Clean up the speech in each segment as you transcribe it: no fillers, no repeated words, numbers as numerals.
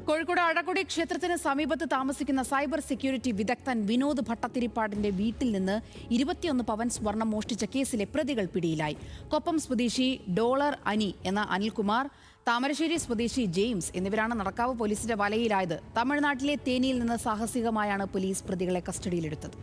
കോഴിക്കോട് അഴകൊടി ക്ഷേത്രത്തിന് സമീപത്ത് താമസിക്കുന്ന സൈബർ സെക്യൂരിറ്റി വിദഗ്ധൻ വിനോദ് ഭട്ടത്തിരിപ്പാടിന്റെ വീട്ടിൽ നിന്ന് 21 പവൻ സ്വർണം മോഷ്ടിച്ച കേസിലെ പ്രതികൾ പിടിയിലായി. കൊപ്പം സ്വദേശി ഡോളർ അനി എന്ന അനിൽകുമാർ, താമരശ്ശേരി സ്വദേശി ജെയിംസ് എന്നിവരാണ് നടക്കാവ് പോലീസിന്റെ വലയിലായത്. തമിഴ്നാട്ടിലെ തേനിയിൽ നിന്ന് സാഹസികമായാണ് പോലീസ് പ്രതികളെ കസ്റ്റഡിയിലെടുത്തത്.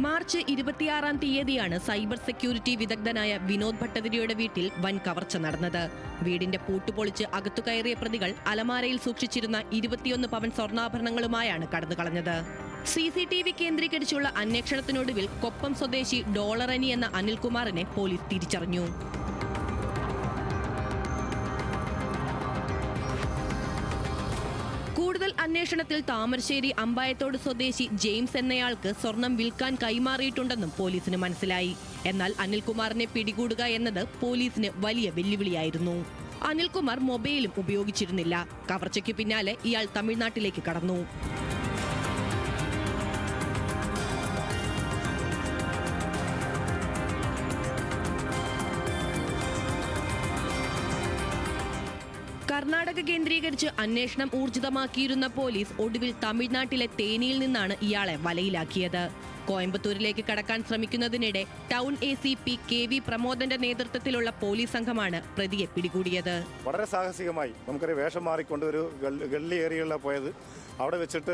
മാർച്ച് 26-ാം തീയതിയാണ് സൈബർ സെക്യൂരിറ്റി വിദഗ്ധനായ വിനോദ് ഭട്ടതിരിയുടെ വീട്ടിൽ വൻ കവർച്ച നടന്നത്. വീടിന്റെ പൂട്ടുപൊളിച്ച് അകത്തു കയറിയ പ്രതികൾ അലമാരയിൽ സൂക്ഷിച്ചിരുന്ന 21 പവൻ സ്വർണ്ണാഭരണങ്ങളുമായാണ് കടന്നുകളഞ്ഞത്. CCTV കേന്ദ്രീകരിച്ചുള്ള അന്വേഷണത്തിനൊടുവിൽ കൊപ്പം സ്വദേശി ഡോളർ അനി എന്ന അനിൽകുമാറിനെ പോലീസ് തിരിച്ചറിഞ്ഞു. കൂടുതൽ അന്വേഷണത്തിൽ താമരശ്ശേരി അമ്പായത്തോട് സ്വദേശി ജെയിംസ് എന്നയാൾക്ക് സ്വർണം വിൽക്കാൻ കൈമാറിയിട്ടുണ്ടെന്നും പോലീസിന് മനസ്സിലായി. എന്നാൽ അനിൽകുമാറിനെ പിടികൂടുക എന്നത് പോലീസിന് വലിയ വെല്ലുവിളിയായിരുന്നു. അനിൽകുമാർ മൊബൈലും ഉപയോഗിച്ചിരുന്നില്ല. കവർച്ചയ്ക്ക് പിന്നാലെ ഇയാൾ തമിഴ്നാട്ടിലേക്ക് കടന്നു. കർണാടക കേന്ദ്രീകരിച്ച് അന്വേഷണം ഊർജിതമാക്കിയിരുന്ന പോലീസ് ഒടുവിൽ തമിഴ്നാട്ടിലെ തേനിയിൽ നിന്നാണ് ഇയാളെ വലയിലാക്കിയത്. കോയമ്പത്തൂരിലേക്ക് കടക്കാൻ ശ്രമിക്കുന്നതിനിടെ ടൗൺ ACP KV പ്രമോദന്റെ നേതൃത്വത്തിലുള്ള പോലീസ് സംഘമാണ് പ്രതിയെ പിടികൂടിയത്. വളരെ സാഹസികമായി നമുക്കൊരു വേഷം മാറിക്കൊണ്ട് ഒരു ഗള്ളി ഏരിയയിലാണ് പോയത്. അവിടെ വെച്ചിട്ട്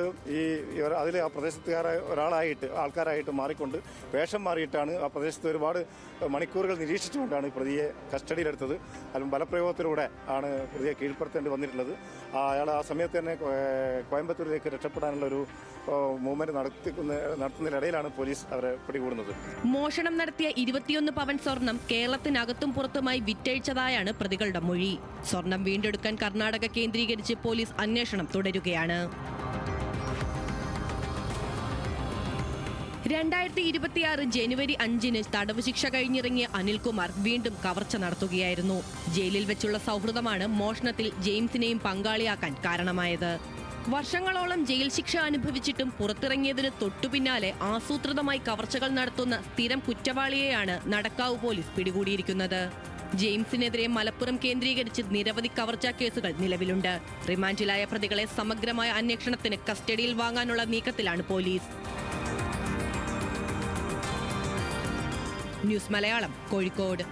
അതിൽ ആ പ്രദേശത്തുകാരായ ആൾക്കാരായിട്ട് മാറിക്കൊണ്ട് വേഷം മാറിയിട്ടാണ് ആ പ്രദേശത്ത് ഒരുപാട് മണിക്കൂറുകൾ നിരീക്ഷിച്ചുകൊണ്ടാണ് പ്രതിയെ കസ്റ്റഡിയിലെടുത്തത്. അല്ലെങ്കിൽ ബലപ്രയോഗത്തിലൂടെ ആണ് പ്രതിയെ കീഴ്പ്പെടുത്തേണ്ടി വന്നിട്ടുള്ളത്. അയാൾ ആ സമയത്ത് തന്നെ കോയമ്പത്തൂരിലേക്ക് രക്ഷപ്പെടാനുള്ള ഒരു മൂവ്മെന്റ് നടത്തുന്നതിനിടയിലാണ് പോലീസ് അവരെ പിടികൂടുന്നത്. മോഷണം നടത്തിയ 21 പവൻ സ്വർണം കേരളത്തിനകത്തും പുറത്തുമായി വിറ്റഴിച്ചതായാണ് പ്രതികളുടെ മൊഴി. സ്വർണം വീണ്ടെടുക്കാൻ കർണാടക കേന്ദ്രീകരിച്ച് പോലീസ് അന്വേഷണം തുടരുകയാണ്. 2026 ജനുവരി 5-ന് തടവ് ശിക്ഷ കഴിഞ്ഞിറങ്ങിയ അനിൽകുമാർ വീണ്ടും കവർച്ച നടത്തുകയായിരുന്നു. ജയിലിൽ വെച്ചുള്ള സൗഹൃദമാണ് മോഷണത്തിൽ ജെയിംസിനെയും പങ്കാളിയാക്കാൻ കാരണമായത്. വർഷങ്ങളോളം ജയിൽ ശിക്ഷ അനുഭവിച്ചിട്ടും പുറത്തിറങ്ങിയതിന് തൊട്ടുപിന്നാലെ ആസൂത്രിതമായി കവർച്ചകൾ നടത്തുന്ന സ്ഥിരം കുറ്റവാളിയെയാണ് നടക്കാവ് പോലീസ് പിടികൂടിയിരിക്കുന്നത്. ജെയിംസിനെതിരെ മലപ്പുറം കേന്ദ്രീകരിച്ച് നിരവധി കവർച്ചാ കേസുകൾ നിലവിലുണ്ട്. റിമാൻഡിലായ പ്രതികളെ സമഗ്രമായ അന്വേഷണത്തിന് കസ്റ്റഡിയിൽ വാങ്ങാനുള്ള നീക്കത്തിലാണ് പോലീസ്. ന്യൂസ് മലയാളം, കോഴിക്കോട്.